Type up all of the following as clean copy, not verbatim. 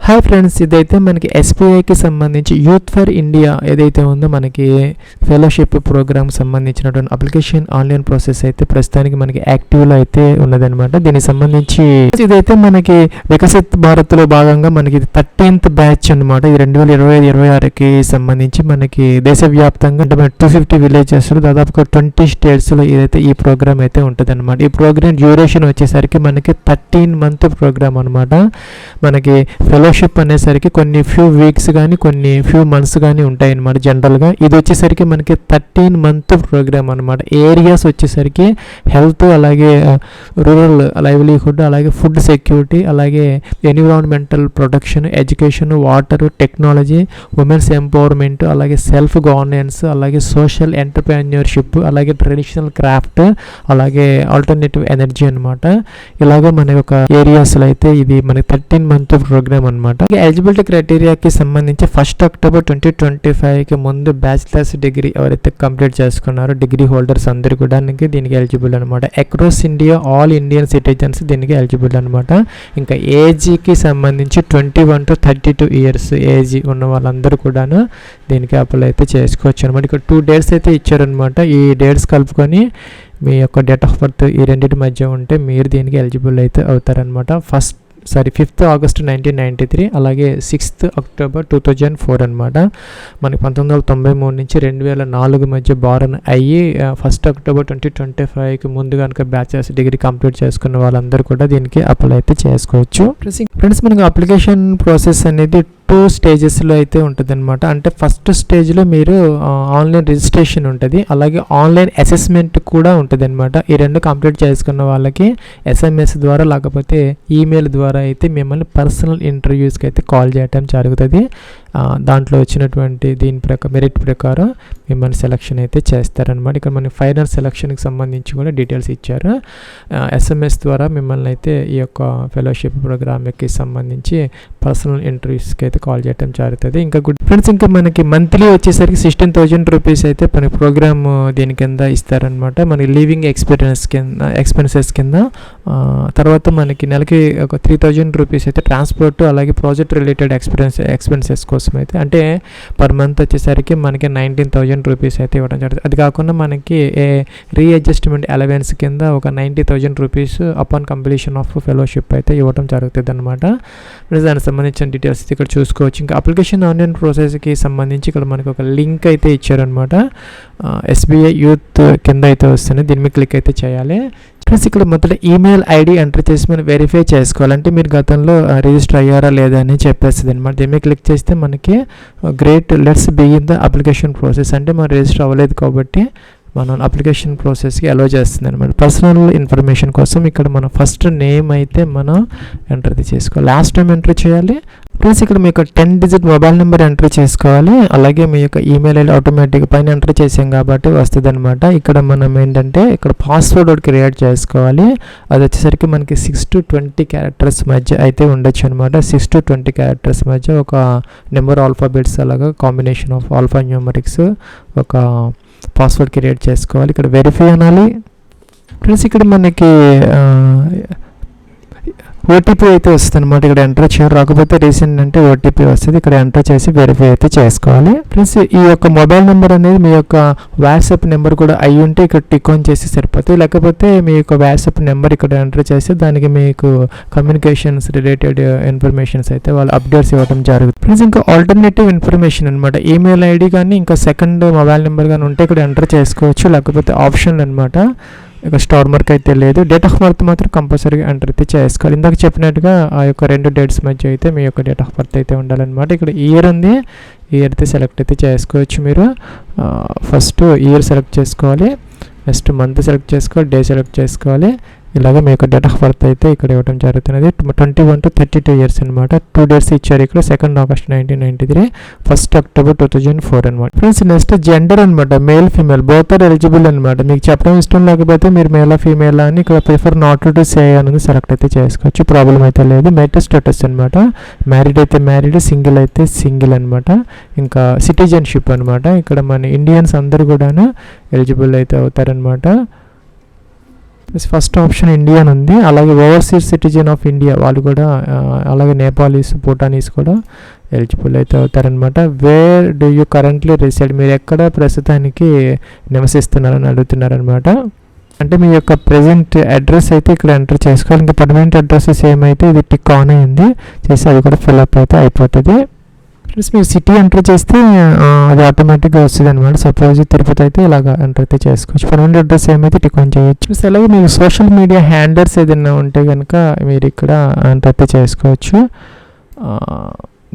Hi friends, ఇదైతే మనకి ఎస్బీఐకి సంబంధించి యూత్ ఫర్ ఇండియా ఏదైతే ఉందో మనకి ఫెలోషిప్ ప్రోగ్రామ్ సంబంధించినటువంటి అప్లికేషన్ ఆన్లైన్ ప్రాసెస్ అయితే ప్రస్తుతానికి మనకి యాక్టివ్లో అయితే ఉన్నదనమాట. దీనికి సంబంధించి ఇదైతే మనకి వికసిత్ భారత్లో భాగంగా మనకి 13th బ్యాచ్ అనమాట. ఇది 2025-26కి సంబంధించి మనకి దేశవ్యాప్తంగా 250 విలేజెస్లో దాదాపుగా 20 స్టేట్స్లో ఇదైతే ఈ ప్రోగ్రామ్ అయితే ఉంటుంది అనమాట. ఈ ప్రోగ్రామ్ డ్యూరేషన్ వచ్చేసరికి మనకి 13 month ప్రోగ్రామ్ అనమాట. మనకి ఫెలోషిప్ అనేసరికి కొన్ని ఫ్యూ వీక్స్ కానీ కొన్ని ఫ్యూ మంత్స్ కానీ ఉంటాయి అనమాట. జనరల్గా ఇది వచ్చేసరికి మనకి 13 month ప్రోగ్రామ్ అనమాట. ఏరియాస్ వచ్చేసరికి హెల్త్, అలాగే రూరల్ లైవ్లీహుడ్, అలాగే ఫుడ్ సెక్యూరిటీ, అలాగే environmental protection, education, water, technology, women's empowerment, అలాగే సెల్ఫ్ గవర్నెన్స్, అలాగే సోషల్ ఎంటర్ప్రెన్యూర్షిప్, అలాగే ట్రెడిషనల్ క్రాఫ్ట్, అలాగే ఆల్టర్నేటివ్ ఎనర్జీ అనమాట. ఇలాగ మన యొక్క ఏరియాస్లో అయితే ఇది మనకి 13 month ప్రోగ్రామ్ అనమాట. ఎలిజిబిలిటీ క్రైటీరియాకి సంబంధించి 1st October 2025కి ముందు బ్యాచిలర్స్ డిగ్రీ ఎవరైతే కంప్లీట్ చేసుకున్నారో డిగ్రీ హోల్డర్స్ అందరూ కూడా దీనికి ఎలిజిబుల్ అనమాట. Across India all Indian citizens దీనికి ఎలిజిబుల్ అనమాట. ఇంకా ఏజ్కి సంబంధించి 21 to 32 years ఏజ్ ఉన్న వాళ్ళందరూ కూడాను దీనికి అప్లై అయితే చేసుకోవచ్చు అనమాట. ఇక్కడ 2 dates అయితే ఇచ్చారనమాట. ఈ డేట్స్ కలుపుకొని మీ యొక్క డేట్ ఆఫ్ బర్త్ ఈ రెండింటి మధ్య ఉంటే మీరు దీనికి ఎలిజిబుల్ అయితే అవుతారనమాట. 5th August 1993, అలాగే 6th October 2004 అనమాట. మనకి 1993 నుంచి 2004 మధ్య బారన్ అయ్యి 1st October 2025కి ముందు కనుక బ్యాచిలర్స్ డిగ్రీ కంప్లీట్ చేసుకున్న వాళ్ళందరూ కూడా దీనికి అప్లై అయితే చేసుకోవచ్చు. ఫ్రెండ్స్, మనకు అప్లికేషన్ ప్రాసెస్ అనేది 2 stagesలో అయితే ఉంటుంది అనమాట. అంటే ఫస్ట్ స్టేజ్లో మీరు ఆన్లైన్ రిజిస్ట్రేషన్ ఉంటుంది, అలాగే ఆన్లైన్ అసెస్మెంట్ కూడా ఉంటుంది అనమాట. ఈ రెండు కంప్లీట్ చేసుకున్న వాళ్ళకి SMS ద్వారా లేకపోతే ఈమెయిల్ ద్వారా అయితే మిమ్మల్ని పర్సనల్ ఇంటర్వ్యూస్కి అయితే కాల్ చేయడం జరుగుతుంది. దాంట్లో వచ్చినటువంటి దీని మెరిట్ ప్రకారం మిమ్మల్ని సెలక్షన్ అయితే చేస్తారనమాట. ఇక్కడ మన ఫైనల్ సెలక్షన్కి సంబంధించి కూడా డీటెయిల్స్ ఇచ్చారు. SMS ద్వారా మిమ్మల్ని అయితే ఈ యొక్క ఫెలోషిప్ ప్రోగ్రామ్కి సంబంధించి పర్సనల్ ఇంటర్వ్యూస్కి అయితే కాల్ చేయడం జరుగుతుంది. ఇంకా గుడ్ ఫ్రెండ్స్, ఇంకా మనకి మంత్లీ వచ్చేసరికి 16,000 rupees అయితే మన ప్రోగ్రామ్ దీని కింద ఇస్తారనమాట. మనకి లివింగ్ ఎక్స్పెన్సెస్ కింద. తర్వాత మనకి నెలకి ఒక 3,000 rupees అయితే ట్రాన్స్పోర్ట్, అలాగే ప్రాజెక్ట్ రిలేటెడ్ ఎక్స్పెన్సెస్ కోసం అయితే, అంటే పర్ మంత్ వచ్చేసరికి మనకి 19,000 rupees అయితే ఇవ్వడం జరుగుతుంది. అది కాకుండా మనకి రీఅడ్జస్ట్మెంట్ అలవెన్స్ కింద ఒక 90,000 rupees upon completion of fellowship అయితే ఇవ్వడం జరుగుతుంది అనమాట. దానికి సంబంధించిన డీటెయిల్స్ ఇక్కడ చూసుకోవచ్చు. ఇంకా అప్లికేషన్ ఆన్లైన్ ప్రాసెస్కి సంబంధించి ఇక్కడ మనకి ఒక లింక్ అయితే ఇచ్చారనమాట. SBI యూత్ కింద అయితే వస్తుంది. దీని మీద క్లిక్ అయితే చేయాలి. ప్లస్ ఇక్కడ మొదట ఈమెయిల్ ఐడి ఎంటర్ చేసి మనం వెరిఫై చేసుకోవాలంటే మీరు గతంలో రిజిస్టర్ అయ్యారా లేదా అని చెప్పేస్తుంది అనమాట. దీని మీద క్లిక్ చేస్తే మనకి great, let's begin the application process, అంటే మనం రిజిస్టర్ అవ్వలేదు కాబట్టి మనం అప్లికేషన్ ప్రాసెస్కి అలో చేస్తుంది అనమాట. పర్సనల్ ఇన్ఫర్మేషన్ కోసం ఇక్కడ మన ఫస్ట్ నేమ్ అయితే మనం ఎంటర్ చేసుకోవాలి, లాస్ట్ టైం ఎంటర్ చేయాలి. ప్లస్ ఇక్కడ మీ యొక్క 10-digit మొబైల్ నెంబర్ ఎంటర్ చేసుకోవాలి. అలాగే మీ యొక్క ఈమెయిల్ ఐడి ఆటోమేటిక్గా పైన ఎంటర్ చేసాం కాబట్టి వస్తుంది అనమాట. ఇక్కడ మనం ఏంటంటే ఇక్కడ పాస్వర్డ్ ఒకటి క్రియేట్ చేసుకోవాలి. అది వచ్చేసరికి మనకి 6 to 20 characters మధ్య అయితే ఉండొచ్చు అనమాట. 6 to 20 characters మధ్య ఒక నెంబర్ ఆల్ఫాబెట్స్, అలాగా కాంబినేషన్ ఆఫ్ ఆల్ఫా న్యూమరిక్స్ ఒక పాస్వర్డ్ క్రియేట్ చేసుకోవాలి. ఇక్కడ వెరిఫై అనాలి. ప్లస్ ఇక్కడ మనకి ఓటీపీ అయితే వస్తుంది అనమాట. ఇక్కడ ఎంటర్ చేయాలి, రాకపోతే రీసెంట్ అంటే ఓటీపీ వస్తుంది. ఇక్కడ ఎంటర్ చేసి వెరిఫై అయితే చేసుకోవాలి. ప్లస్ ఈ యొక్క మొబైల్ నెంబర్ అనేది మీ యొక్క వాట్సాప్ నెంబర్ కూడా అయి ఉంటే ఇక్కడ టిక్ ఆన్ చేసి సరిపోతుంది. లేకపోతే మీ యొక్క వాట్సాప్ నెంబర్ ఇక్కడ ఎంటర్ చేసి దానికి మీకు కమ్యూనికేషన్స్ రిలేటెడ్ ఇన్ఫర్మేషన్స్ అయితే వాళ్ళు అప్డేట్స్ ఇవ్వడం జరుగుతుంది. ప్లస్ ఇంకా ఆల్టర్నేటివ్ ఇన్ఫర్మేషన్ అనమాట. ఈమెయిల్ ఐడి కానీ ఇంకా సెకండ్ మొబైల్ నెంబర్ కానీ ఉంటే ఇక్కడ ఎంటర్ చేసుకోవచ్చు, లేకపోతే ఆప్షన్ అనమాట. ఇక స్టార్ మార్క్ అయితే లేదు. డేట్ ఆఫ్ బర్త్ మాత్రం కంపల్సరీగా ఎంటర్ అయితే చేసుకోవాలి. ఇందాక చెప్పినట్టుగా ఆ యొక్క 2 dates మధ్య అయితే మీ యొక్క డేట్ ఆఫ్ బర్త్ అయితే ఉండాలన్నమాట. ఇక్కడ ఇయర్ ఉంది, ఇయర్ అయితే సెలెక్ట్ అయితే చేసుకోవచ్చు. మీరు ఫస్ట్ ఇయర్ సెలెక్ట్ చేసుకోవాలి, నెక్స్ట్ మంత్ సెలెక్ట్ చేసుకోవాలి, డే సెలెక్ట్ చేసుకోవాలి. ఇలాగ మీ యొక్క డేట్ ఆఫ్ బర్త్ అయితే ఇక్కడ ఇవ్వడం జరుగుతున్నది. 21 to 32 years అనమాట. 2 dates ఇచ్చారు ఇక్కడ. 2nd August 1993, 1st October 2004 అనమాట. ఫ్రెండ్స్, నెక్స్ట్ జెండర్ అనమాట. Male, female both are eligible అనమాట. మీకు చెప్పడం ఇష్టం లేకపోతే మీరు మేలా ఫీమేలా అని ఇక్కడ ప్రిఫర్ నాట్ టు సే అనేది సెలెక్ట్ అయితే చేసుకోవచ్చు. ప్రాబ్లం అయితే లేదు. మ్యారిటల్ స్టేటస్ అనమాట. మ్యారీడ్ అయితే మ్యారీడ్, సింగిల్ అయితే సింగిల్ అనమాట. ఇంకా సిటిజన్షిప్ అనమాట. ఇక్కడ మన ఇండియన్స్ అందరూ కూడాను ఎలిజిబుల్ అయితే అవుతారనమాట. ఫస్ట్ ఆప్షన్ ఇండియా అని ఉంది. అలాగే ఓవర్సీస్ సిటిజన్ ఆఫ్ ఇండియా వాళ్ళు కూడా అలాగే నేపాలీస్, భూటానీస్ కూడా ఎలిజిబుల్ అయితే అవుతారనమాట. Where do you currently reside, మీరు ఎక్కడ ప్రస్తుతానికి నివసిస్తున్నారని అడుగుతున్నారనమాట. అంటే మీ యొక్క ప్రజెంట్ అడ్రస్ అయితే ఇక్కడ ఎంటర్ చేసుకోవాలి. ఇంకా పర్మనెంట్ అడ్రస్ సేమ్ అయితే ఇది టిక్ ఆన్ అయింది చేసి అది కూడా ఫిల్అప్ అయితే అయిపోతుంది. ప్లస్ మీరు సిటీ ఎంటర్ చేస్తే అది ఆటోమేటిక్గా వస్తుంది అనమాట. సపోజ్ తిరుపతి అయితే ఇలాగ ఎంటర్ అయితే చేసుకోవచ్చు. పర్మనెంట్ అడ్రస్ ఏమైతే టిక్ ఆన్ చేయొచ్చు. ప్లస్ అలాగే మీకు సోషల్ మీడియా హ్యాండల్స్ ఏదైనా ఉంటే కనుక మీరు ఇక్కడ ఎంటర్ అయితే చేసుకోవచ్చు.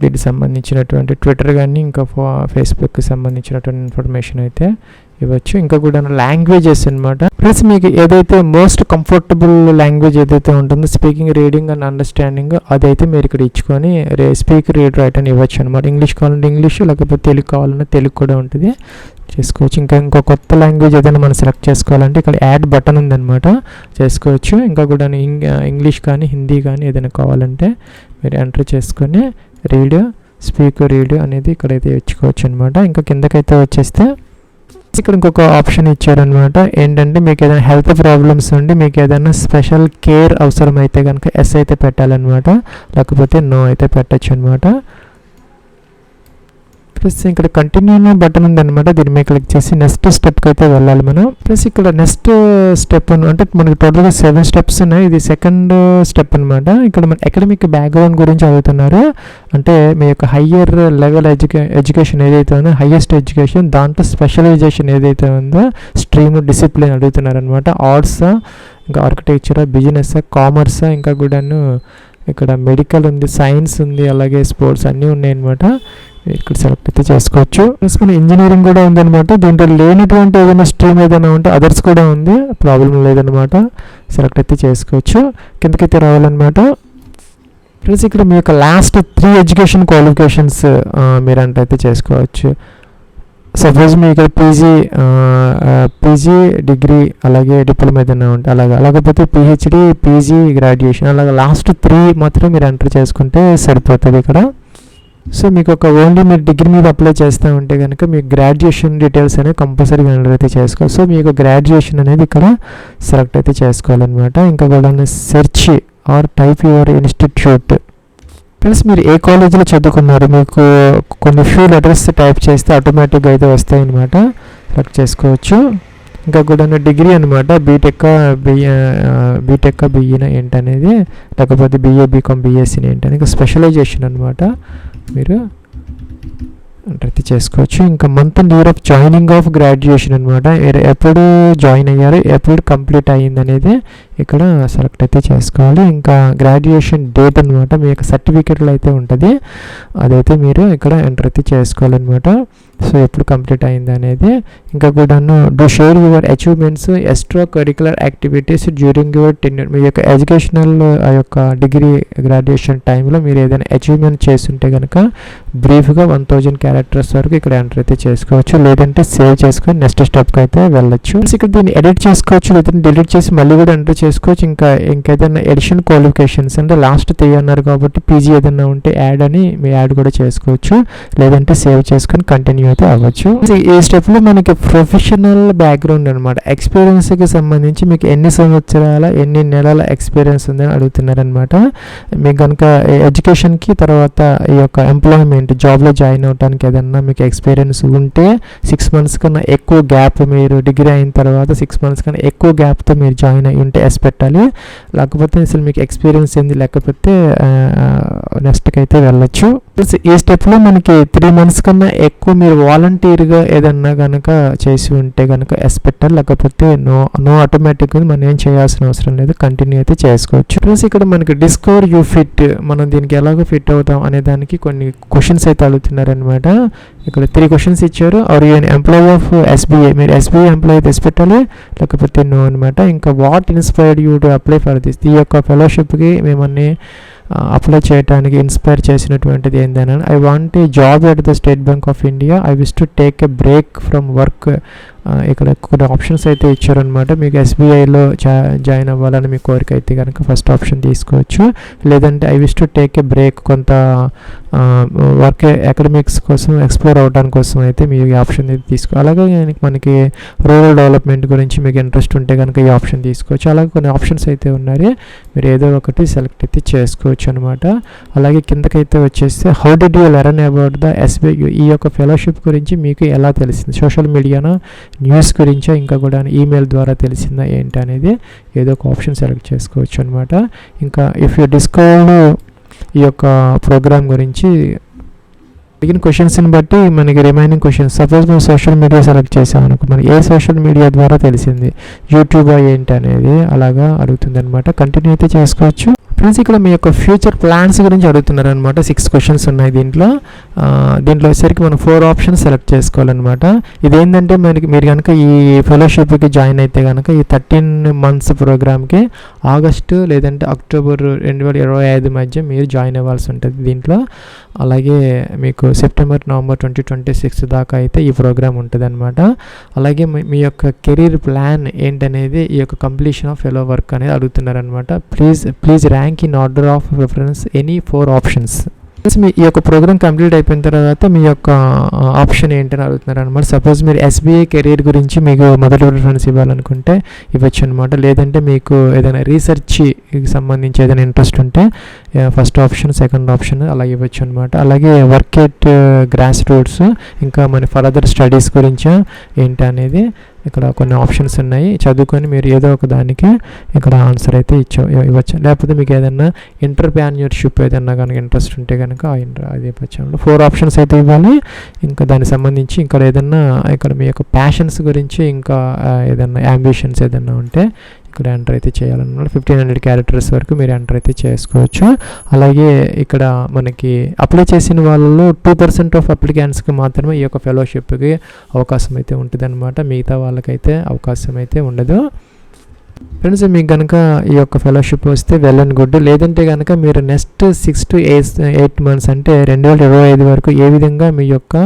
దీనికి సంబంధించినటువంటి ట్విట్టర్ కానీ ఇంకా ఫేస్బుక్కి సంబంధించినటువంటి ఇన్ఫర్మేషన్ అయితే ఇవ్వచ్చు. ఇంకా కూడా లాంగ్వేజెస్ అనమాట. ప్లస్ మీకు ఏదైతే మోస్ట్ కంఫర్టబుల్ లాంగ్వేజ్ ఏదైతే ఉంటుందో స్పీకింగ్, రీడింగ్ అండ్ అండర్స్టాండింగ్ అదైతే మీరు ఇక్కడ ఇచ్చుకొని స్పీక్, రీడ్, రైట్ అని ఇవ్వచ్చు అనమాట. ఇంగ్లీష్ కావాలంటే ఇంగ్లీష్, లేకపోతే తెలుగు కావాలన్నా తెలుగు కూడా ఉంటుంది చేసుకోవచ్చు. ఇంకో కొత్త లాంగ్వేజ్ ఏదైనా మనం సెలెక్ట్ చేసుకోవాలంటే ఇక్కడ యాడ్ బటన్ ఉందన్నమాట, చేసుకోవచ్చు. ఇంకా కూడా ఇంగ్లీష్ కానీ హిందీ కానీ ఏదైనా కావాలంటే మీరు ఎంటర్ చేసుకొని రీడ్, స్పీక్, రీడ్ అనేది ఇక్కడైతే ఇచ్చుకోవచ్చు అనమాట. ఇంకా కిందకైతే వచ్చేస్తే ఇక్కడ ఇంకొక ఆప్షన్ ఇచ్చారనమాట. ఏంటంటే మీకు ఏదైనా హెల్త్ ప్రాబ్లమ్స్ ఉండి మీకు ఏదైనా స్పెషల్ కేర్ అవసరం అయితే కనుక ఎస్ అయితే పెట్టాలన్నమాట, లేకపోతే నో అయితే పెట్టచ్చు అనమాట. ప్లస్ ఇక్కడ కంటిన్యూ బటన్ ఉందన్నమాట. దీని మీద క్లిక్ చేసి నెక్స్ట్ స్టెప్కి అయితే వెళ్ళాలి మనం. ప్లస్ ఇక్కడ నెక్స్ట్ స్టెప్ అంటే మనకి టోటల్గా 7 స్టెప్స్ ఉన్నాయి. ఇది సెకండ్ స్టెప్ అనమాట. ఇక్కడ మన అకాడమిక్ బ్యాక్గ్రౌండ్ గురించి అడుగుతున్నారు. అంటే మీ యొక్క హయ్యర్ లెవెల్ ఎడ్యుకేషన్ ఏదైతే ఉందో, హయ్యెస్ట్ ఎడ్యుకేషన్ దాంట్లో స్పెషలైజేషన్ ఏదైతే ఉందో స్ట్రీమ్, డిసిప్లిన్ అడుగుతున్నారు అనమాట. ఆర్ట్సా, ఇంకా ఆర్కిటెక్చరా, బిజినెస్, కామర్సా, ఇంకా కూడాను ఇక్కడ మెడికల్ ఉంది, సైన్స్ ఉంది, అలాగే స్పోర్ట్స్ అన్నీ ఉన్నాయన్నమాట. ఇక్కడ సెలెక్ట్ అయితే చేసుకోవచ్చు. ప్లస్ మన ఇంజనీరింగ్ కూడా ఉందన్నమాట. దీంట్లో లేనటువంటి ఏదైనా స్ట్రీమ్ ఏదైనా ఉంటే అదర్స్ కూడా ఉంది, ప్రాబ్లం లేదనమాట. సెలెక్ట్ అయితే చేసుకోవచ్చు. కిందకైతే రావాలన్నమాట. ప్లస్ ఇక్కడ మీ యొక్క లాస్ట్ 3 ఎడ్యుకేషన్ క్వాలిఫికేషన్స్ మీరు అంటే అయితే చేసుకోవచ్చు. సపోజ్ మీ ఇక్కడ పీజీ, డిగ్రీ, అలాగే డిప్లొమా ఏదైనా ఉంటే అలాగపోతే పిహెచ్డి, పీజీ, గ్రాడ్యుయేషన్ అలాగే లాస్ట్ 3 మాత్రం మీరు ఎంటర్ చేసుకుంటే సరిపోతుంది ఇక్కడ. సో మీకు ఒక ఓన్లీ మీరు డిగ్రీ మీద అప్లై చేస్తూ ఉంటే కనుక మీకు గ్రాడ్యుయేషన్ డీటెయిల్స్ అనేవి కంపల్సరీగా ఎంటర్ అయితే చేసుకోవాలి. సో మీకు గ్రాడ్యుయేషన్ అనేది ఇక్కడ సెలెక్ట్ అయితే చేసుకోవాలన్నమాట. ఇంకా కూడా search are type your institute. Plus మీరు ఏ కాలేజీలో చదువుకున్నారు మీకు కొన్ని ఫ్యూ లెటర్స్ టైప్ చేస్తే ఆటోమేటిక్గా అయితే వస్తాయి అన్నమాట, సెలెక్ట్ చేసుకోవచ్చు. ఇంకా కూడా డిగ్రీ అనమాట, బీటెక్ బిఈనా ఏంటనేది, లేకపోతే బీఏ, బీకామ్, బీఎస్సీని ఏంటనేది ఇంకా స్పెషలైజేషన్ అనమాట మీరు అయితే చేసుకోవచ్చు. ఇంకా month and year of joining of graduation అనమాట, ఎప్పుడు జాయిన్ అయ్యారు, ఎప్పుడు కంప్లీట్ అయ్యింది అనేది ఇక్కడ సెలెక్ట్ అయితే చేసుకోవాలి. ఇంకా గ్రాడ్యుయేషన్ డేట్ అనమాట, మీ యొక్క సర్టిఫికేట్లో అయితే ఉంటుంది, అదైతే మీరు ఇక్కడ ఎంటర్ అయితే చేసుకోవాలన్నమాట. సో ఎప్పుడు కంప్లీట్ అయింది అనేది. ఇంకా కూడాను do share your achievements, extra curricular activities during your tenure. మీ యొక్క ఎడ్యుకేషనల్ ఆ యొక్క డిగ్రీ గ్రాడ్యుయేషన్ టైంలో మీరు ఏదైనా అచీవ్మెంట్ చేస్తుంటే కనుక బ్రీఫ్గా 1000 క్యారెక్టర్స్ వరకు ఇక్కడ ఎంటర్ అయితే చేసుకోవచ్చు, లేదంటే సేవ్ చేసుకొని నెక్స్ట్ స్టెప్కి అయితే వెళ్ళొచ్చు. ఇక్కడ దీన్ని ఎడిట్ చేసుకోవచ్చు, లేదంటే డిలీట్ చేసి మళ్ళీ కూడా ఎంటర్ చేసుకోవచ్చు. ఇంకేదైనా ఎడిషన్ క్వాలిఫికేషన్స్ అంటే లాస్ట్ 3 అన్నారు కాబట్టి పీజీ ఏదైనా ఉంటే యాడ్ అని మీ యాడ్ కూడా చేసుకోవచ్చు, లేదంటే సేవ్ చేసుకొని కంటిన్యూ అయితే అవ్వచ్చు. ఈ స్టెప్లో మనకి ప్రొఫెషనల్ బ్యాక్గ్రౌండ్ అనమాట, ఎక్స్పీరియన్స్కి సంబంధించి మీకు ఎన్ని సంవత్సరాల ఎన్ని నెలల ఎక్స్పీరియన్స్ ఉందని అడుగుతున్నారనమాట. మీకు కనుక ఎడ్యుకేషన్కి తర్వాత ఈ యొక్క ఎంప్లాయ్మెంట్ జాబ్లో జాయిన్ అవ్వడానికి ఏదన్నా మీకు ఎక్స్పీరియన్స్ ఉంటే 6 మంత్స్ కన్నా ఎక్కువ గ్యాప్, మీరు డిగ్రీ అయిన తర్వాత 6 మంత్స్ కన్నా ఎక్కువ గ్యాప్తో మీరు జాయిన్ అయ్యి ఉంటే ఎస్ పెట్టాలి, లేకపోతే అసలు మీకు ఎక్స్పీరియన్స్ ఏంది లేకపోతే నెక్స్ట్కి అయితే వెళ్ళొచ్చు. ఈ స్టెప్లో మనకి 3 మంత్స్ కన్నా ఎక్కువ మీరు వాలంటీర్గా ఏదన్నా కనుక చేసి ఉంటే కనుక ఎస్ పెట్టాలి, లేకపోతే నో ఆటోమేటిక్గా మనం ఏం చేయాల్సిన అవసరం లేదు, కంటిన్యూ అయితే చేసుకోవచ్చు. ప్లస్ ఇక్కడ మనకి డిస్కవర్ యూ ఫిట్, మనం దీనికి ఎలాగో ఫిట్ అవుతాం అనే దానికి కొన్ని క్వశ్చన్స్ అయితే అడుగుతున్నారనమాట. ఇక్కడ 3 క్వశ్చన్స్ ఇచ్చారు. Are you an employee of SBI, మీరు ఎస్బీఐ ఎంప్లాయీ అయితే ఎస్ పెట్టాలి, లేకపోతే నో అనమాట. ఇంకా what inspired you to apply for this, ఈ యొక్క ఫెలోషిప్కి మేమన్నీ అప్లై చేయడానికి ఇన్స్పైర్ చేసినటువంటిది ఏంటంటే I want a job at the State Bank of India, I wish to take a break from work ఇక్కడ కొన్ని ఆప్షన్స్ అయితే ఇచ్చారనమాట. మీకు ఎస్బీఐలో జాయిన్ అవ్వాలని మీ కోరిక అయితే కనుక ఫస్ట్ ఆప్షన్ తీసుకోవచ్చు. లేదంటే I wish to take a break, కొంత వర్క్ అకాడమిక్స్ కోసం ఎక్స్ప్లోర్ అవ్వడానికి కోసం అయితే మీరు ఈ ఆప్షన్ అయితే అలాగే మనకి రూరల్ డెవలప్మెంట్ గురించి మీకు ఇంట్రెస్ట్ ఉంటే కనుక ఈ ఆప్షన్ తీసుకోవచ్చు. అలాగే కొన్ని ఆప్షన్స్ అయితే ఉన్నాయి, మీరు ఏదో ఒకటి సెలెక్ట్ అయితే చేసుకోవచ్చు అనమాట. అలాగే కిందకైతే వచ్చేస్తే how did you learn about the SBI, ఈ యొక్క ఫెలోషిప్ గురించి మీకు ఎలా తెలిసింది, సోషల్ మీడియానా, న్యూస్ గురించా, ఇంకా కూడా ఈమెయిల్ ద్వారా తెలిసిందా ఏంటి అనేది ఏదో ఒక ఆప్షన్ సెలెక్ట్ చేసుకోవచ్చు అనమాట. ఇంకా ఇఫ్ యూ డిస్కవర్డ్ ఈ యొక్క ప్రోగ్రామ్ గురించి అడిగిన క్వశ్చన్స్ని బట్టి మనకి రిమైనింగ్ క్వశ్చన్స్, సపోజ్ మనం సోషల్ మీడియా సెలెక్ట్ చేసాం అనుకో, మనకి ఏ సోషల్ మీడియా ద్వారా తెలిసింది, యూట్యూబ్ ఏంటి అనేది అలాగా అడుగుతుంది అనమాట. కంటిన్యూ అయితే చేసుకోవచ్చు. ఫ్రెండ్స్ ఇక్కడ మీ యొక్క ఫ్యూచర్ ప్లాన్స్ గురించి అడుగుతున్నారు అనమాట. 6 క్వశ్చన్స్ ఉన్నాయి దీంట్లో. వచ్చేసరికి మనం 4 ఆప్షన్స్ సెలెక్ట్ చేసుకోవాలన్నమాట. ఇదేంటంటే మీరు కనుక ఈ ఫెలోషిప్కి జాయిన్ అయితే కనుక ఈ 13 months ప్రోగ్రామ్కి ఆగస్టు లేదంటే అక్టోబర్ 2025 మధ్య మీరు జాయిన్ అవ్వాల్సి ఉంటుంది దీంట్లో. అలాగే మీకు సెప్టెంబర్ నవంబర్ 2026 దాకా అయితే ఈ ప్రోగ్రామ్ ఉంటుంది అనమాట. అలాగే మీ యొక్క కెరీర్ ప్లాన్ ఏంటనేది ఈ యొక్క కంప్లీషన్ ఆఫ్ ఫెలో వర్క్ అనేది అడుగుతున్నారనమాట. Please rank in order of preference any 4 options. మీ ఈ యొక్క ప్రోగ్రామ్ కంప్లీట్ అయిపోయిన తర్వాత మీ యొక్క ఆప్షన్ ఏంటని అడుగుతున్నారు అనమాట. సపోజ్ మీరు ఎస్బీఐ కెరీర్ గురించి మీకు మొదటి ప్రిఫరెన్స్ ఇవ్వాలనుకుంటే ఇవ్వచ్చు అనమాట. లేదంటే మీకు ఏదైనా రీసెర్చ్కి సంబంధించి ఏదైనా ఇంట్రెస్ట్ ఉంటే ఫస్ట్ ఆప్షన్, సెకండ్ ఆప్షన్ అలా ఇవ్వచ్చు అనమాట. అలాగే వర్క్ ఎట్ గ్రాస్ రూట్స్, ఇంకా మన ఫర్దర్ స్టడీస్ గురించి ఏంటి అనేది ఇక్కడ కొన్ని ఆప్షన్స్ ఉన్నాయి. చదువుకొని మీరు ఏదో ఒక దానికి ఇక్కడ ఆన్సర్ అయితే ఇవ్వచ్చు. లేకపోతే మీకు ఏదైనా ఎంటర్‌ప్రెన్యూర్‌షిప్ ఏదైనా కనుక ఇంట్రెస్ట్ ఉంటే కనుక అది ఇవ్వచ్చు. 4 ఆప్షన్స్ అయితే ఇవ్వాలి. ఇంకా దానికి సంబంధించి ఇక్కడ ఏదన్నా ఇక్కడ మీ యొక్క ప్యాషన్స్ గురించి ఇంకా ఏదైనా యాంబిషన్స్ ఏదైనా ఉంటే ఇక్కడ ఎంటర్ అయితే చేయాలన్నమాట. 1500 క్యారెక్టర్స్ వరకు మీరు ఎంటర్ అయితే చేసుకోవచ్చు. అలాగే ఇక్కడ మనకి అప్లై చేసిన వాళ్ళలో 2% ఆఫ్ అప్లికెంట్స్కి మాత్రమే ఈ యొక్క ఫెలోషిప్కి అవకాశం అయితే ఉంటుంది అనమాట. మిగతా వాళ్ళకైతే అవకాశం అయితే ఉండదు. ఫ్రెండ్స్ మీకు కనుక ఈ యొక్క ఫెలోషిప్ వస్తే వెల్ అండ్ గుడ్. లేదంటే కనుక మీరు నెక్స్ట్ 6 to 8 months అంటే 2025 వరకు ఏ విధంగా మీ యొక్క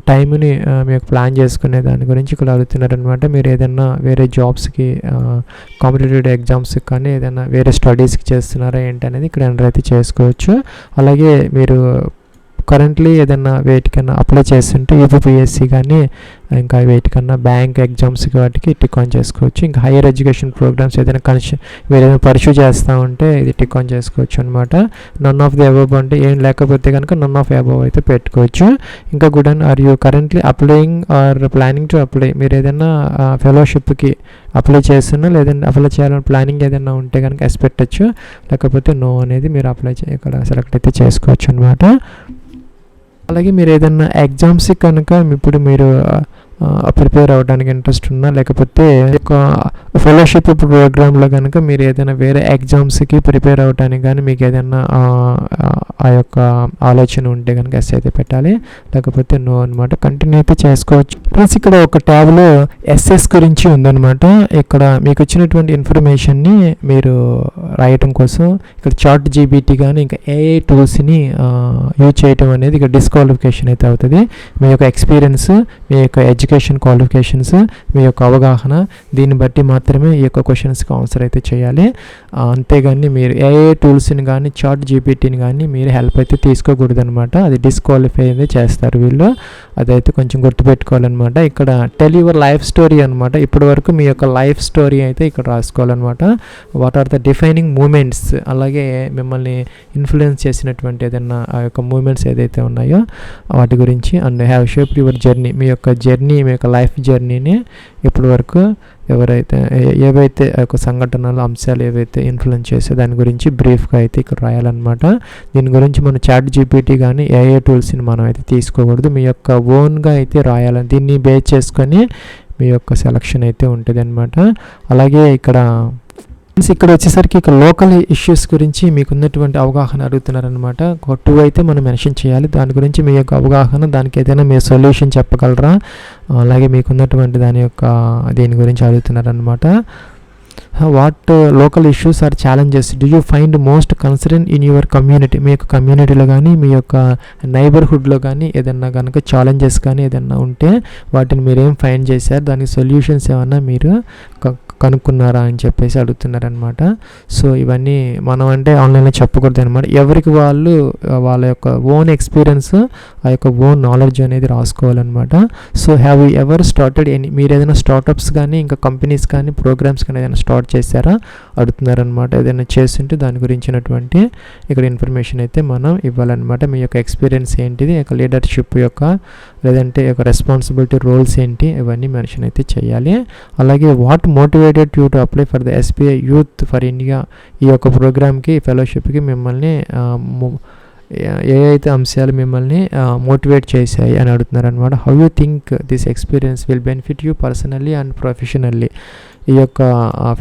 టైంని మీకు ప్లాన్ చేసుకునే దాని గురించి ఇక్కడ అడుగుతున్నారనమాట. మీరు ఏదైనా వేరే జాబ్స్కి, కాంపిటేటివ్ ఎగ్జామ్స్కి కానీ ఏదైనా వేరే స్టడీస్కి చేస్తున్నారా ఏంటి అనేది ఇక్కడ ఎంటర్ అయితే చేసుకోవచ్చు. అలాగే మీరు కరెంట్లీ ఏదైనా వేటికన్నా అప్లై చేస్తుంటే యూపీఎస్సీ కానీ ఇంకా వేటికన్నా బ్యాంక్ ఎగ్జామ్స్కి వాటికి టిక్ ఆన్ చేసుకోవచ్చు. ఇంకా హైయర్ ఎడ్యుకేషన్ ప్రోగ్రామ్స్ ఏదైనా ఏదైనా పర్సూ చేస్తూ ఉంటే ఇది టిక్ ఆన్ చేసుకోవచ్చు అనమాట. నన్ ఆఫ్ ది అబవ్ అంటే ఏం లేకపోతే కనుక నన్ ఆఫ్ అబవ్ అయితే పెట్టుకోవచ్చు. ఇంకా good and are you currently applying or planning to apply, మీరు ఏదైనా ఫెలోషిప్కి అప్లై చేస్తున్నా లేదంటే అప్లై చేయాలని ప్లానింగ్ ఏదైనా ఉంటే కనుక ఎస్ పెట్టచ్చు. లేకపోతే నో అనేది మీరు అప్లై ఇక్కడ సెలెక్ట్ అయితే చేసుకోవచ్చు అనమాట. అలాగే మీరు ఏదైనా ఎగ్జామ్స్కి కనుక ఇప్పుడు మీరు ప్రిపేర్ అవ్వడానికి ఇంట్రెస్ట్ ఉన్నా, లేకపోతే ఒక ఫెలోషిప్ ప్రోగ్రాంలో కనుక మీరు ఏదైనా వేరే ఎగ్జామ్స్కి ప్రిపేర్ అవ్వడానికి కానీ మీకు ఏదైనా ఆ యొక్క ఆలోచన ఉంటే కనుక ఎస్ అయితే పెట్టాలి, లేకపోతే నో అనమాట. కంటిన్యూ అయితే చేసుకోవచ్చు. ప్లస్ ఇక్కడ ఒక ట్యాబ్లో ఎస్ఎస్ గురించి ఉందన్నమాట. ఇక్కడ మీకు వచ్చినటువంటి ఇన్ఫర్మేషన్ని మీరు రాయటం కోసం ఇక్కడ చాట్ జీపీటీ కానీ ఇంకా ఏఐ టూల్స్ని యూజ్ చేయటం అనేది ఇక్కడ డిస్క్వాలిఫికేషన్ అయితే అవుతుంది. మీ యొక్క ఎక్స్పీరియన్స్, మీ యొక్క ఎడ్యుకేషన్ క్వాలిఫికేషన్స్, మీ యొక్క అవగాహన, దీన్ని బట్టి మాత్రమే ఈ యొక్క క్వశ్చన్స్కి ఆన్సర్ అయితే చేయాలి. అంతేగాని మీరు ఏఐ టూల్స్ని కానీ చాట్ జీపీటీని కానీ మీరు హెల్ప్ అయితే తీసుకోకూడదు అనమాట. అది డిస్క్వాలిఫై అయితే చేస్తారు వీళ్ళు. అదైతే కొంచెం గుర్తుపెట్టుకోవాలన్నమాట. ఇక్కడ టెల్ యువర్ లైఫ్ స్టోరీ అనమాట. ఇప్పటి వరకు మీ యొక్క లైఫ్ స్టోరీ అయితే ఇక్కడ రాసుకోవాలన్నమాట. What are the defining moments, అలాగే మిమ్మల్ని ఇన్ఫ్లుయెన్స్ చేసినటువంటి ఏదైనా ఆ యొక్క మూమెంట్స్ ఏదైతే ఉన్నాయో వాటి గురించి, and have shaped your journey, మీ యొక్క జర్నీ, మీ యొక్క లైఫ్ జర్నీని ఇప్పటి వరకు ఏవైతే ఒక సంఘటనలు, అంశాలు ఏవైతే ఇన్ఫ్లుయెన్స్ చేసే దాని గురించి బ్రీఫ్గా అయితే ఇక్కడ రాయాలన్నమాట. దీని గురించి మనం చాట్ జీపీటీ కానీ ఏఐ టూల్స్ని మనం అయితే తీసుకోకూడదు. మీ యొక్క ఓన్గా అయితే రాయాలని, దీన్ని బేస్ చేసుకొని మీ యొక్క సెలక్షన్ అయితే ఉంటుంది అనమాట. అలాగే ఇక్కడ వచ్చేసరికి ఇక్కడ లోకల్ ఇష్యూస్ గురించి మీకు ఉన్నటువంటి అవగాహన అడుగుతున్నారనమాట. 2 అయితే మనం మెన్షన్ చేయాలి. దాని గురించి మీ యొక్క అవగాహన, దానికి ఏదైనా మీరు సొల్యూషన్ చెప్పగలరా, అలాగే మీకు ఉన్నటువంటి దీని గురించి అడుగుతున్నారనమాట. What local issues or challenges do you find most concern in your community. మీ యొక్క కమ్యూనిటీలో కానీ మీ యొక్క నైబర్హుడ్లో కానీ ఏదన్నా కనుక ఛాలెంజెస్ కానీ ఏదన్నా ఉంటే వాటిని మీరేం ఫైండ్ చేశారు, దానికి సొల్యూషన్స్ ఏమన్నా మీరు కనుక్కున్నారా అని చెప్పేసి అడుగుతున్నారనమాట. సో ఇవన్నీ మనం అంటే ఆన్లైన్లో చెప్పకూడదు అనమాట. ఎవరికి వాళ్ళు వాళ్ళ యొక్క ఓన్ ఎక్స్పీరియన్స్, ఆ యొక్క ఓన్ నాలెడ్జ్ అనేది రాసుకోవాలన్నమాట. So have you ever started మీరు ఏదైనా స్టార్టప్స్ కానీ ఇంకా కంపెనీస్ కానీ ప్రోగ్రామ్స్ కానీ ఏదైనా స్టార్ట్ చేశారా అడుగుతున్నారనమాట. ఏదైనా చేస్తుంటే దాని గురించినటువంటి ఇక్కడ ఇన్ఫర్మేషన్ అయితే మనం ఇవ్వాలన్నమాట. మీ యొక్క ఎక్స్పీరియన్స్ ఏంటిది, యొక్క లీడర్షిప్ యొక్క లేదంటే యొక్క రెస్పాన్సిబిలిటీ రోల్స్ ఏంటి, ఇవన్నీ మెన్షన్ అయితే చేయాలి. అలాగే what motivated you to apply for the SBI youth for India. ఈ యొక్క ప్రోగ్రామ్కి ఫెలోషిప్కి మిమ్మల్ని ఏ అయితే అంశాలు మిమ్మల్ని మోటివేట్ చేశాయి అని అడుగుతున్నారు అనమాట. How you think this experience will benefit you personally and professionally. ఈ యొక్క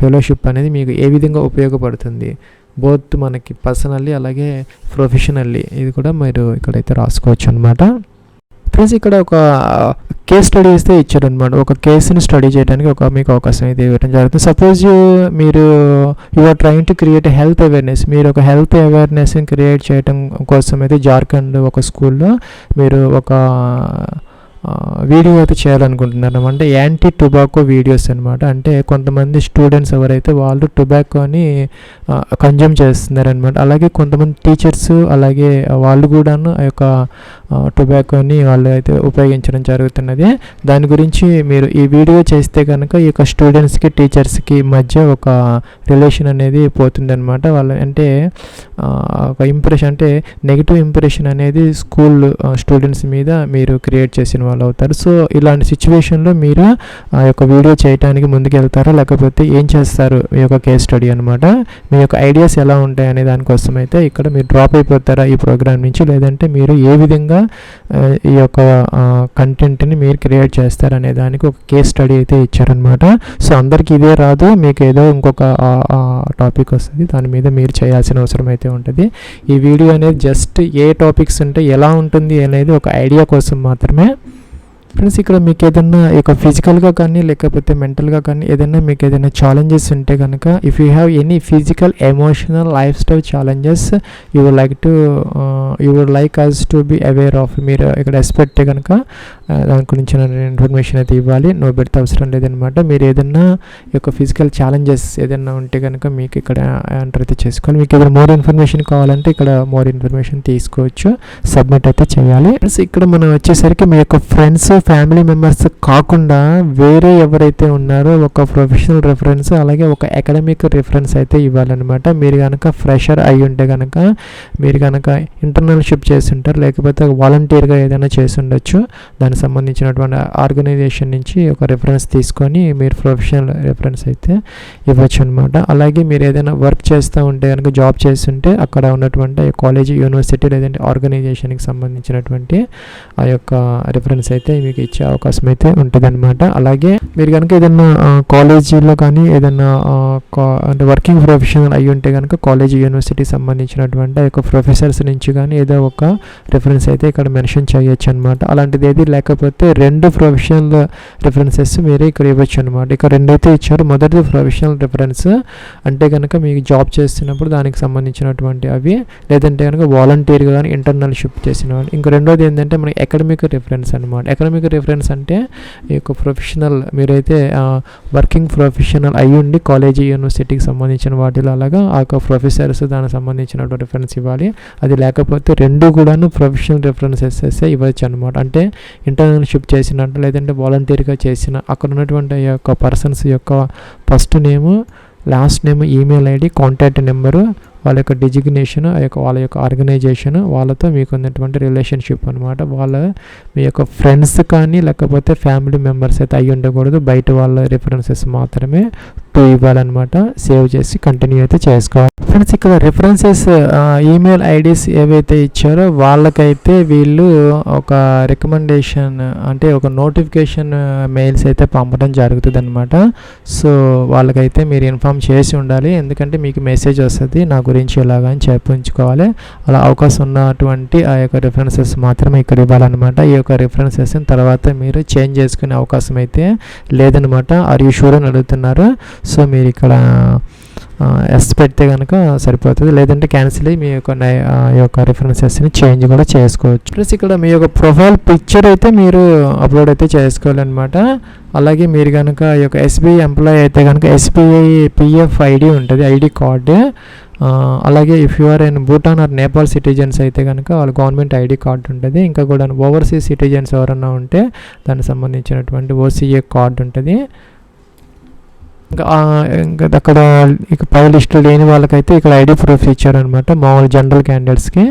ఫెలోషిప్ అనేది మీకు ఏ విధంగా ఉపయోగపడుతుంది, బోత్ మనకి పర్సనల్లీ అలాగే ప్రొఫెషనల్లీ, ఇది కూడా మీరు ఇక్కడైతే రాసుకోవచ్చు అనమాట. ఫ్రెండ్స్ ఇక్కడ ఒక కేస్ స్టడీ అయితే ఇచ్చారనమాట. ఒక కేసుని స్టడీ చేయడానికి మీకు అవకాశం అయితే ఇవ్వడం జరుగుతుంది. సపోజ్ మీరు are trying to create health awareness. మీరు ఒక హెల్త్ అవేర్నెస్ని క్రియేట్ చేయడం కోసం అయితే జార్ఖండ్ ఒక స్కూల్లో మీరు ఒక వీడియో అయితే చేయాలనుకుంటున్నారు. అంటే యాంటీ టొబాకో వీడియోస్ అనమాట. అంటే కొంతమంది స్టూడెంట్స్ ఎవరైతే వాళ్ళు టొబాకోని కన్జ్యూమ్ చేస్తున్నారనమాట. అలాగే కొంతమంది టీచర్స్ అలాగే వాళ్ళు కూడాను ఆ యొక్క టొబాకోని వాళ్ళు అయితే ఉపయోగించడం జరుగుతున్నది. దాని గురించి మీరు ఈ వీడియో చేస్తే కనుక ఈ యొక్క స్టూడెంట్స్కి టీచర్స్కి మధ్య ఒక రిలేషన్ అనేది పోతుంది అనమాట. వాళ్ళ అంటే ఒక ఇంప్రెషన్ అంటే నెగిటివ్ ఇంప్రెషన్ అనేది స్కూల్ స్టూడెంట్స్ మీద మీరు క్రియేట్ చేసిన వాళ్ళు అవుతారు. సో ఇలాంటి సిచ్యువేషన్లో మీరు ఆ యొక్క వీడియో చేయడానికి ముందుకు వెళ్తారా లేకపోతే ఏం చేస్తారు, ఈ యొక్క కేస్ స్టడీ అనమాట. మీ యొక్క ఐడియాస్ ఎలా ఉంటాయి అనే దానికోసం అయితే ఇక్కడ మీరు డ్రాప్ అయిపోతారా ఈ ప్రోగ్రామ్ నుంచి, లేదంటే మీరు ఏ విధంగా ఈ యొక్క కంటెంట్ని మీరు క్రియేట్ చేస్తారనే దానికి ఒక కేస్ స్టడీ అయితే ఇచ్చారనమాట. సో అందరికీ ఇదే రాదు, మీకు ఏదో ఇంకొక టాపిక్ వస్తుంది, దాని మీద మీరు చేయాల్సిన అవసరం అయితే ఉంటుంది. ఈ వీడియో అనేది జస్ట్ ఏ టాపిక్స్ ఉంటే ఎలా ఉంటుంది అనేది ఒక ఐడియా కోసం మాత్రమే. ఫ్రెండ్స్ ఇక్కడ మీకు ఏదైనా ఇక ఫిజికల్గా కానీ లేకపోతే మెంటల్గా కానీ ఏదైనా మీకు ఏదైనా ఛాలెంజెస్ ఉంటే కనుక if you have any physical emotional lifestyle challenges you would like us to be aware of. మీరు ఇక్కడ ఎక్స్పెక్ట్ కనుక దాని గురించి ఇన్ఫర్మేషన్ అయితే ఇవ్వాలి, నో పెడితే అవసరం లేదనమాట. మీరు ఏదైనా ఈ యొక్క ఫిజికల్ ఛాలెంజెస్ ఏదైనా ఉంటే కనుక మీకు ఇక్కడ ఎంటర్ అయితే చేసుకోవాలి. మీకు ఏదైనా మోర్ ఇన్ఫర్మేషన్ కావాలంటే ఇక్కడ మోర్ ఇన్ఫర్మేషన్ తీసుకోవచ్చు, సబ్మిట్ అయితే చేయాలి. ఇక్కడ మనం వచ్చేసరికి మీ యొక్క ఫ్రెండ్స్ ఫ్యామిలీ మెంబర్స్ కాకుండా వేరే ఎవరైతే ఉన్నారో ఒక ప్రొఫెషనల్ రిఫరెన్స్ అలాగే ఒక అకాడమిక్ రిఫరెన్స్ అయితే ఇవ్వాలన్నమాట. మీరు కనుక ఫ్రెషర్ అయి ఉంటే కనుక మీరు కనుక ఇంటర్నల్షిప్ చేసి ఉంటారు లేకపోతే వాలంటీర్గా ఏదైనా చేసి ఉండొచ్చు, దానికి సంబంధించినటువంటి ఆర్గనైజేషన్ నుంచి ఒక రిఫరెన్స్ తీసుకొని మీరు ప్రొఫెషనల్ రిఫరెన్స్ అయితే ఇవ్వచ్చు అనమాట. అలాగే మీరు ఏదైనా వర్క్ చేస్తూ ఉంటే కనుక జాబ్ చేస్తుంటే అక్కడ ఉన్నటువంటి కాలేజీ యూనివర్సిటీ లేదంటే ఆర్గనైజేషన్కి సంబంధించినటువంటి ఆ యొక్క రిఫరెన్స్ అయితే మీకు ఇచ్చే అవకాశం అయితే ఉంటుంది అనమాట. అలాగే మీరు కనుక ఏదైనా కాలేజీలో కానీ ఏదైనా అంటే వర్కింగ్ ప్రొఫెషనల్ అయ్యి ఉంటే కనుక కాలేజీ యూనివర్సిటీకి సంబంధించినటువంటి ఆ యొక్క ప్రొఫెసర్స్ నుంచి కానీ ఏదో ఒక రిఫరెన్స్ అయితే ఇక్కడ మెన్షన్ చేయొచ్చు అనమాట. అలాంటిది ఏది లేకపోతే 2 ప్రొఫెషనల్ రిఫరెన్సెస్ మీరే ఇక్కడ ఇవ్వచ్చు అనమాట. ఇక్కడ 2 అయితే ఇచ్చారు. మొదటిది ప్రొఫెషనల్ రిఫరెన్స్ అంటే కనుక మీకు జాబ్ చేస్తున్నప్పుడు దానికి సంబంధించినటువంటి అవి, లేదంటే కనుక వాలంటీర్గా కానీ ఇంటర్నల్షిప్ చేసిన వాళ్ళు. ఇంకా రెండోది ఏంటంటే మనకి అకాడమిక్ రిఫరెన్స్ అనమాట. అకాడమిక్ రిఫరెన్స్ అంటే ఈ యొక్క ప్రొఫెషనల్ మీరైతే వర్కింగ్ ప్రొఫెషనల్ అయ్యి ఉండి కాలేజీ యూనివర్సిటీకి సంబంధించిన వాటిలో అలాగా ఆ యొక్క ప్రొఫెసర్స్ దానికి సంబంధించినటువంటి రిఫరెన్స్ ఇవ్వాలి. అది లేకపోతే 2 కూడాను ప్రొఫెషనల్ రిఫరెన్సెస్ ఇవ్వచ్చు అనమాట. అంటే ఇంటర్నల్షిప్ చేసినట్టు లేదంటే వాలంటీర్గా చేసిన అక్కడ ఉన్నటువంటి ఈ యొక్క పర్సన్స్ యొక్క ఫస్ట్ నేము last name email ID contact number వాళ్ళ యొక్క డిజిగ్నేషన్ వాళ్ళ యొక్క ఆర్గనైజేషన్ వాళ్ళతో మీకు ఉన్నటువంటి రిలేషన్షిప్ అనమాట. వాళ్ళ మీ యొక్క ఫ్రెండ్స్ కానీ లేకపోతే ఫ్యామిలీ మెంబర్స్ అయితే అయ్యి ఉండకూడదు, బయట వాళ్ళ రిఫరెన్సెస్ మాత్రమే 2 ఇవ్వాలన్నమాట. సేవ్ చేసి కంటిన్యూ అయితే చేసుకోవాలి. ఫ్రెండ్స్ ఇక్కడ రిఫరెన్సెస్ ఈమెయిల్ ఐడీస్ ఏవైతే ఇచ్చారో వాళ్ళకైతే వీళ్ళు ఒక రికమెండేషన్ అంటే ఒక నోటిఫికేషన్ మెయిల్స్ అయితే పంపడం జరుగుతుంది అనమాట. సో వాళ్ళకైతే మీరు ఇన్ఫామ్ చేసి ఉండాలి, ఎందుకంటే మీకు మెసేజ్ వస్తుంది నా గురించి ఎలాగని చెప్పించుకోవాలి. అలా అవకాశం ఉన్నటువంటి ఆ యొక్క రిఫరెన్సెస్ మాత్రమే ఇక్కడ ఇవ్వాలన్నమాట. ఈ యొక్క రిఫరెన్సెస్ తర్వాత మీరు చేంజ్ చేసుకునే అవకాశం అయితే లేదనమాట. ఆర్ యూ షూర్ అని అడుగుతున్నారు. సో మీరు ఇక్కడ ఎస్ పెడితే కనుక సరిపోతుంది, లేదంటే క్యాన్సిల్ అయ్యి మీ యొక్క రిఫరెన్సెస్ని చేంజ్ కూడా చేసుకోవచ్చు. ప్లస్ ఇక్కడ మీ యొక్క ప్రొఫైల్ పిక్చర్ అయితే మీరు అప్లోడ్ అయితే చేసుకోవాలన్నమాట. అలాగే మీరు కనుక ఈ యొక్క ఎస్బీఐ ఎంప్లాయీ అయితే కనుక ఎస్బీఐ పిఎఫ్ ఐడి ఉంటుంది, ఐడి కార్డు. అలాగే if you are in Bhutan or Nepal citizens అయితే కనుక వాళ్ళ గవర్నమెంట్ ఐడి కార్డు ఉంటుంది. ఇంకా కూడా ఓవర్సీస్ సిటిజన్స్ ఎవరన్నా ఉంటే దానికి సంబంధించినటువంటి ఓసీఏ కార్డు ఉంటుంది. ఇంకా అక్కడ ఇక పై లిస్టులో లేని వాళ్ళకైతే ఇక్కడ ఐడి ప్రూఫ్ ఇచ్చారనమాట. మామూలు జనరల్ క్యాండిడేట్స్కి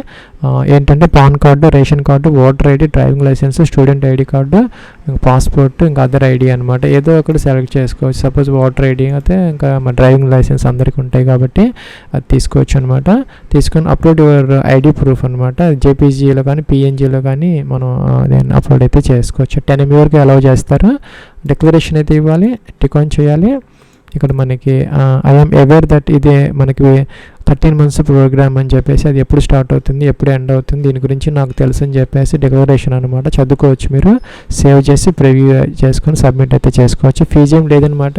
ఏంటంటే PAN card, ration card, voter ID, driving licence, student ID card, ఇంకా పాస్పోర్ట్, ఇంకా అదర్ ఐడి అనమాట. ఏదో ఒకటి సెలెక్ట్ చేసుకోవచ్చు. సపోజ్ ఓటర్ ఐడి అయితే ఇంకా మా డ్రైవింగ్ లైసెన్స్ అందరికీ ఉంటాయి కాబట్టి అది తీసుకోవచ్చు అనమాట. తీసుకొని అప్లోడ్ యువర్ ఐడి ప్రూఫ్ అనమాట. జేపీజీలో కానీ పిఎన్జీలో కానీ మనం దాన్ని అప్లోడ్ అయితే చేసుకోవచ్చు. 10 MB వరకు అలౌ చేస్తారు. డిక్లరేషన్ అయితే ఇవ్వాలి, టిక్ ఆన్ చేయాలి. ఇక్కడ మనకి ఐఎమ్ అవేర్ దట్ ఇదే మనకి 13 months ప్రోగ్రామ్ అని చెప్పేసి అది ఎప్పుడు స్టార్ట్ అవుతుంది, ఎప్పుడు ఎండ్ అవుతుంది, దీని గురించి నాకు తెలుసు అని చెప్పేసి డిక్లరేషన్ అనమాట. చదువుకోవచ్చు, మీరు సేవ్ చేసి ప్రివ్యూ చేసుకొని సబ్మిట్ అయితే చేసుకోవచ్చు. ఫీజు ఏం లేదనమాట.